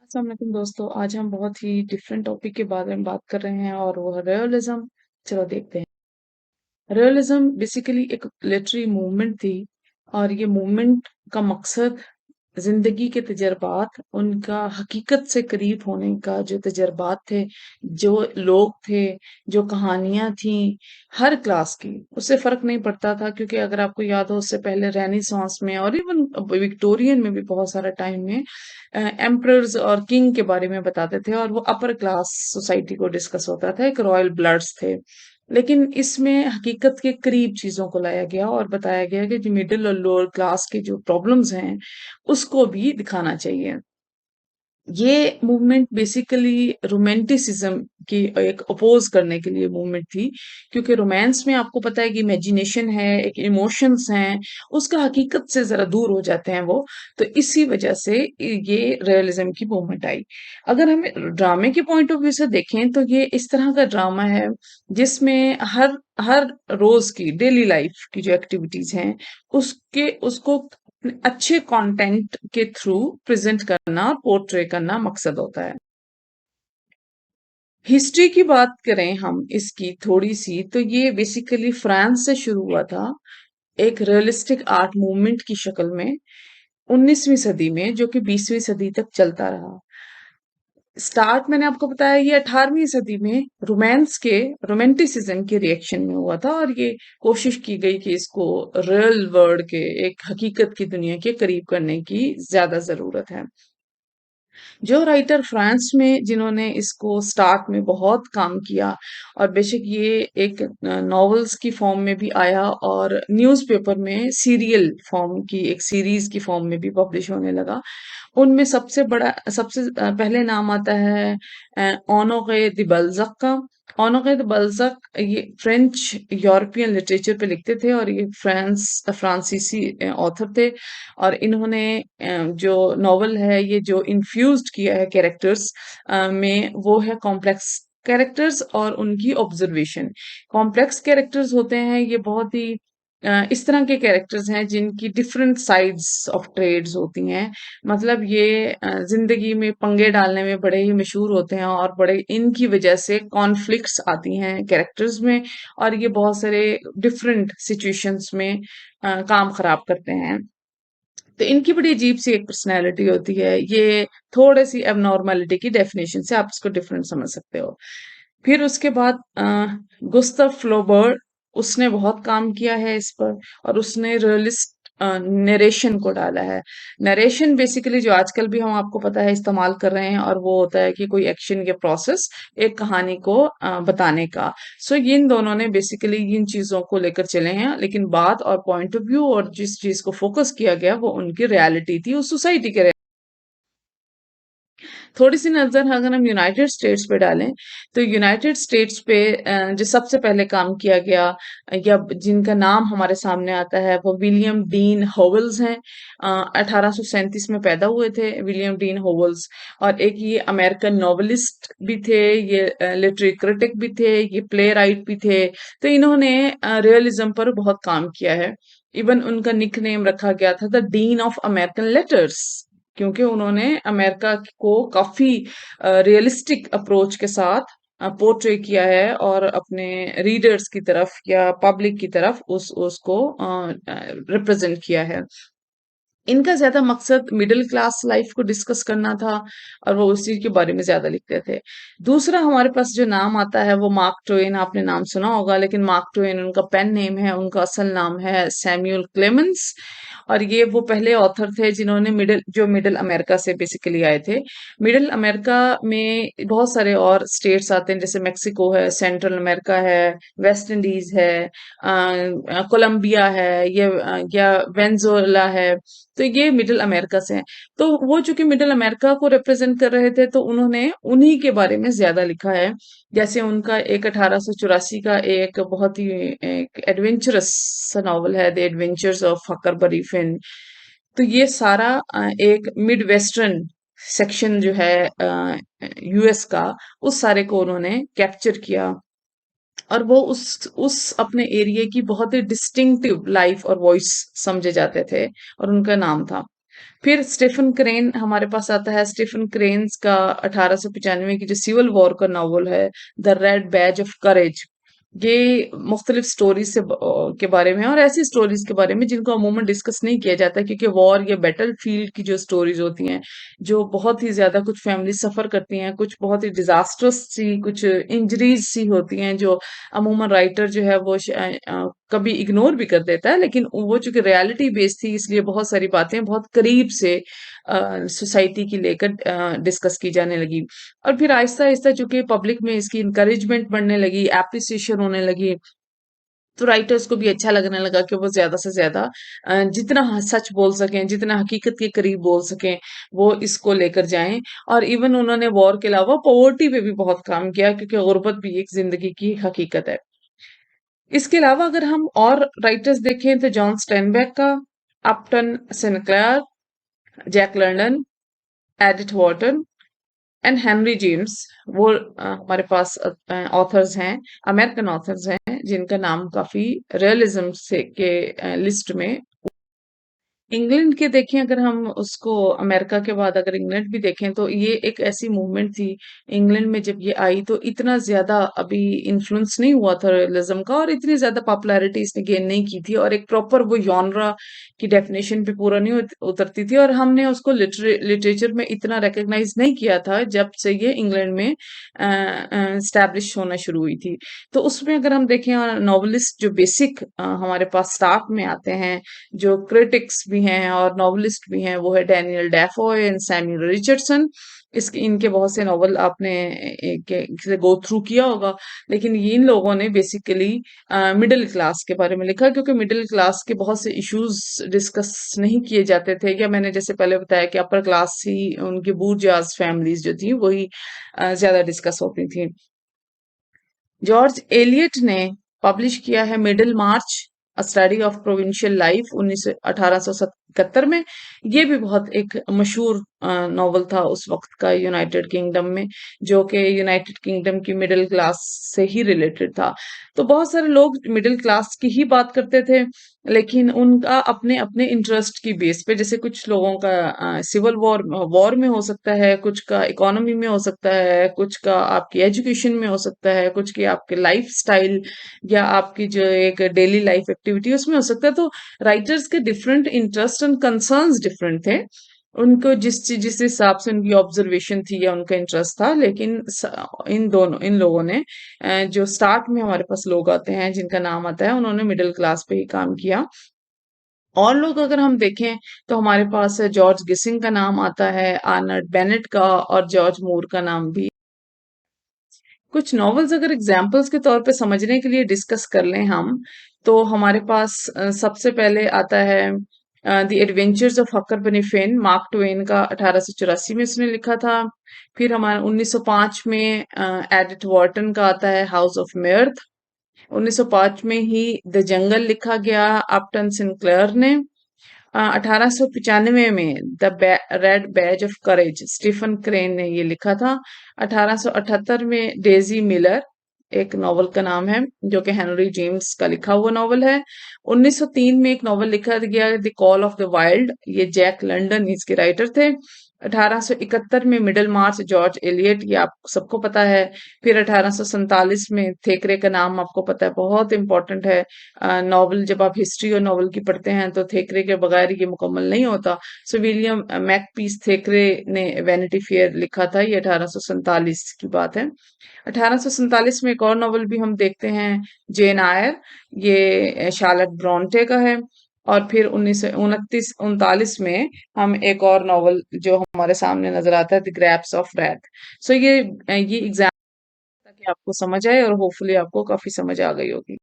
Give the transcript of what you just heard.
अस्सलाम वालेकुम दोस्तों। आज हम बहुत ही डिफरेंट टॉपिक के बारे में बात कर रहे हैं और वो है रियलिज्म। चलो देखते हैं। रियलिज्म बेसिकली एक लिटरेरी मूवमेंट थी और ये मूवमेंट का मकसद जिंदगी के तजर्बात, उनका हकीकत से करीब होने का जो तजर्बात थे, जो लोग थे, जो कहानियां थी, हर क्लास की उससे फर्क नहीं पड़ता था। क्योंकि अगर आपको याद हो, उससे पहले रेनेसांस में और इवन विक्टोरियन में भी बहुत सारा टाइम में एम्परर्स और किंग के बारे में बताते थे और वो अपर क्लास सोसाइटी को डिस्कस होता था, एक रॉयल ब्लड्स थे। लेकिन इसमें हकीकत के करीब चीजों को लाया गया और बताया गया कि जो मिडिल और लोअर क्लास के जो प्रॉब्लम्स हैं उसको भी दिखाना चाहिए। ये मूवमेंट बेसिकली रोमांटिसिज्म की एक अपोज करने के लिए मूवमेंट थी। क्योंकि रोमांस में आपको पता है कि इमेजिनेशन है, एक इमोशंस हैं, उसका हकीकत से जरा दूर हो जाते हैं वो। तो इसी वजह से ये रियलिज्म की मूवमेंट आई। अगर हम ड्रामे के पॉइंट ऑफ व्यू से देखें तो ये इस तरह का ड्रामा है जिसमें हर हर रोज की डेली लाइफ की जो एक्टिविटीज हैं उसके उसको अच्छे कंटेंट के थ्रू प्रेजेंट करना, पोर्ट्रे करना मकसद होता है। हिस्ट्री की बात करें हम इसकी थोड़ी सी, तो ये बेसिकली फ्रांस से शुरू हुआ था, एक रियलिस्टिक आर्ट मूवमेंट की शक्ल में 19वीं सदी में, जो कि 20वीं सदी तक चलता रहा। स्टार्ट मैंने आपको बताया ये 18वीं सदी में रोमांटिसिज्म के रिएक्शन में हुआ था और ये कोशिश की गई कि इसको रियल वर्ल्ड के, एक हकीकत की दुनिया के करीब करने की ज्यादा जरूरत है। जो राइटर फ्रांस में जिन्होंने इसको स्टार्ट में बहुत काम किया, और बेशक ये एक नॉवेल्स की फॉर्म में भी आया और न्यूज़पेपर में सीरियल फॉर्म की एक सीरीज की फॉर्म में भी पब्लिश होने लगा। उनमें सबसे पहले नाम आता है ऑनोरे द बल्ज़ाक का। ऑनोरे द बल्ज़ाक ये फ्रेंच यूरोपियन लिटरेचर पे लिखते थे और ये फ्रांसीसी ऑथर थे। और इन्होंने जो नॉवल है ये जो इन्फ्यूज्ड किया है कैरेक्टर्स में, वो है कॉम्प्लेक्स कैरेक्टर्स और उनकी ऑब्जर्वेशन। कॉम्प्लेक्स कैरेक्टर्स होते हैं ये बहुत ही इस तरह के कैरेक्टर्स हैं जिनकी डिफरेंट साइड्स ऑफ ट्रेड्स होती हैं। मतलब ये जिंदगी में पंगे डालने में बड़े ही मशहूर होते हैं और बड़े इनकी वजह से कॉन्फ्लिक्ट्स आती हैं कैरेक्टर्स में, और ये बहुत सारे डिफरेंट सिचुएशंस में काम खराब करते हैं। तो इनकी बड़ी अजीब सी एक पर्सनैलिटी होती है। ये थोड़े सी एबनॉर्मलिटी की डेफिनेशन से आप इसको डिफरेंट समझ सकते हो। फिर उसके बाद गुस्ताव फ्लोबर्ट, उसने बहुत काम किया है इस पर और उसने रियलिस्ट नरेशन को डाला है। नरेशन बेसिकली जो आजकल भी हम आपको पता है इस्तेमाल कर रहे हैं, और वो होता है कि कोई एक्शन या प्रोसेस एक कहानी को बताने का। सो इन दोनों ने बेसिकली इन चीजों को लेकर चले हैं, लेकिन बात और पॉइंट ऑफ व्यू और जिस चीज को फोकस किया गया वो उनकी रियलिटी थी, उस सोसाइटी के। थोड़ी सी नजर अगर हम यूनाइटेड स्टेट्स पे डालें तो यूनाइटेड स्टेट्स पे जो सबसे पहले काम किया गया या जिनका नाम हमारे सामने आता है वो विलियम डीन होवल्स हैं। 1837 में पैदा हुए थे विलियम डीन होवल्स। और एक ये अमेरिकन नॉवेलिस्ट भी थे, ये लिटरेरी क्रिटिक भी थे, ये प्ले राइट भी थे। तो इन्होंने रियलिज्म पर बहुत काम किया है। इवन उनका निक नेम रखा गया था the dean of American letters, क्योंकि उन्होंने अमेरिका को काफी रियलिस्टिक अप्रोच के साथ पोर्ट्रे किया है और अपने रीडर्स की तरफ या पब्लिक की तरफ उस उसको रिप्रेजेंट किया है। इनका ज्यादा मकसद मिडिल क्लास लाइफ को डिस्कस करना था और वो उसी के बारे में ज्यादा लिखते थे। दूसरा हमारे पास जो नाम आता है वो मार्क ट्वेन, आपने नाम सुना होगा, लेकिन मार्क ट्वेन उनका पेन नेम है, उनका असल नाम है सैमुअल क्लेमेंस। और ये वो पहले ऑथर थे जिन्होंने मिडिल अमेरिका से बेसिकली आए थे। मिडिल अमेरिका में बहुत सारे और स्टेट्स आते हैं, जैसे मेक्सिको है, सेंट्रल अमेरिका है, वेस्ट इंडीज है, कोलंबिया है, या वेनेजुएला है। तो ये मिडिल अमेरिका से हैं। तो वो चूंकि मिडिल अमेरिका को रिप्रेजेंट कर रहे थे तो उन्होंने उन्हीं के बारे में ज्यादा लिखा है। जैसे उनका एक 1884 का एक बहुत ही एक एडवेंचरस नॉवल है द एडवेंचर्स ऑफ हकरबरी फिन। तो ये सारा एक मिड वेस्टर्न सेक्शन जो है यूएस का, उस सारे को उन्होंने कैप्चर किया। और वो उस अपने एरिया की बहुत ही डिस्टिंक्टिव लाइफ और वॉइस समझे जाते थे और उनका नाम था। फिर स्टीफन क्रेन हमारे पास आता है। स्टीफन क्रेन्स का 1895 की जो सिविल वॉर का नॉवल है, द रेड बैज ऑफ करेज, ये मुख्तलिफ स्टोरीज के बारे में है, और ऐसी स्टोरीज के बारे में जिनको अमूमन डिस्कस नहीं किया जाता, क्योंकि वॉर या बैटल फील्ड की जो स्टोरीज होती हैं, जो बहुत ही ज्यादा, कुछ फैमिली सफर करती हैं, कुछ बहुत ही डिजास्टर्स सी, कुछ इंजरीज सी होती हैं, जो अमूमन राइटर जो है वो कभी इग्नोर भी कर देता है, लेकिन वो चूंकि रियलिटी बेस्ड थी, इसलिए बहुत सारी बातें बहुत करीब से सोसाइटी की लेकर डिस्कस की जाने लगी। और फिर आहिस्ता-आहिस्ता चूँकि पब्लिक में इसकी एनकरेजमेंट बढ़ने लगी, एप्रिसिएशन होने लगी, तो राइटर्स को भी अच्छा लगने लगा कि वो ज़्यादा से ज़्यादा जितना सच बोल सकें, जितना हकीकत के करीब बोल सकें, वो इसको लेकर जाएँ। और इवन उन्होंने वॉर के अलावा पॉवर्टी पे भी बहुत काम किया, क्योंकि गुर्बत भी एक ज़िंदगी की हकीकत है। इसके अलावा अगर हम और राइटर्स देखें तो जॉन स्टेनबेक का, Upton Sinclair, Jack London, Edith Wharton and Henry James, वो हमारे पास ऑथर्स हैं, अमेरिकन ऑथर्स हैं, जिनका नाम काफी रियलिज्म से के लिस्ट में। इंग्लैंड के देखें अगर हम उसको, अमेरिका के बाद अगर इंग्लैंड भी देखें, तो ये एक ऐसी मूवमेंट थी। इंग्लैंड में जब ये आई तो इतना ज्यादा अभी इन्फ्लुएंस नहीं हुआ था रियलिज्म का, और इतनी ज्यादा पॉपुलैरिटी इसने गेन नहीं की थी, और एक प्रॉपर वो जॉनरा की डेफिनेशन पे पूरा नहीं उतरती थी, और हमने उसको लिटरेचर में इतना रिकग्नाइज नहीं किया था जब से ये इंग्लैंड में स्टैब्लिश होना शुरू हुई थी। तो उसमें अगर हम देखें, नॉवलिस्ट जो बेसिक हमारे पास स्टाफ में आते हैं, जो क्रिटिक्स भी हैं और नॉवलिस्ट भी हैं, वो है डैनियल डेफोए एंड सैमुअल रिचर्डसन। इसके इनके बहुत से नॉवल आपने से गो थ्रू किया होगा, लेकिन ये इन लोगों ने बेसिकली मिडिल क्लास के बारे में लिखा, क्योंकि मिडिल क्लास के बहुत से इश्यूज डिस्कस नहीं किए जाते थे, या मैंने जैसे पहले बताया कि अपर क्लास ही, उनकी बूरजास फैमिलीज जो थी वही ज्यादा डिस्कस होती थी। जॉर्ज एलियट ने पब्लिश किया है middle March, a study of provincial life, 1871 में। ये भी बहुत एक मशहूर नॉवल था उस वक्त का यूनाइटेड किंगडम में, जो कि यूनाइटेड किंगडम की मिडिल क्लास से ही रिलेटेड था। तो बहुत सारे लोग मिडिल क्लास की ही बात करते थे, लेकिन उनका अपने अपने इंटरेस्ट की बेस पे, जैसे कुछ लोगों का सिविल वॉर वॉर में हो सकता है, कुछ का इकोनॉमी में हो सकता है, कुछ का आपकी एजुकेशन में हो सकता है, कुछ की आपके लाइफ स्टाइल या आपकी जो एक डेली लाइफ एक्टिविटी उसमें हो सकता है। तो राइटर्स के different interest and concerns different थे, उनको जिस हिसाब से उनकी ऑब्जर्वेशन थी या उनका इंटरेस्ट था। लेकिन इन लोगों ने जो स्टार्ट में हमारे पास लोग आते हैं जिनका नाम आता है, उन्होंने मिडिल क्लास पे ही काम किया। और लोग अगर हम देखें तो हमारे पास जॉर्ज गिसिंग का नाम आता है, आर्नल्ड बेनेट का, और जॉर्ज मूर का नाम भी। कुछ नॉवेल्स अगर एग्जाम्पल्स के तौर पे समझने के लिए डिस्कस कर लें हम, तो हमारे पास सबसे पहले आता है the adventures of Huckleberry Finn, Mark Twain का, 1884 में उसने लिखा था। फिर हमारा 1905 में एडिथ वॉर्टन का आता है हाउस ऑफ मिर्थ। 1905 में ही द जंगल लिखा गया अपटन सिंक्लेयर ने। 1895 में the Red Badge of Courage, Stephen Crane ने ये लिखा था। 1878 में डेजी मिलर, एक नॉवल का नाम है, जो कि हेनरी जेम्स का लिखा हुआ नॉवल है। 1903 में एक नॉवल लिखा गया, the call of the wild, ये जैक लंडन इसके राइटर थे। 1871 में मिडल मार्च, जॉर्ज एलियट, ये आप सबको पता है। फिर 1847 में थेकरे का नाम आपको पता है, बहुत इंपॉर्टेंट है। नॉवल, जब आप हिस्ट्री और नॉवल की पढ़ते हैं तो थेकरे के बगैर ये मुकम्मल नहीं होता। सो विलियम मैकपीस थेकरे ने वैनिटी फेयर लिखा था, ये 1847 की बात है। 1847 में एक और नॉवल भी हम देखते हैं, जेन आयर, ये शार्लेट ब्रॉन्टे का है। और फिर 1929-39 में हम एक और नॉवल जो हमारे सामने नजर आता है, द ग्रैप्स ऑफ रैथ। सो ये एग्जाम, ताकि आपको समझ आए, और होपफुली आपको काफी समझ आ गई होगी।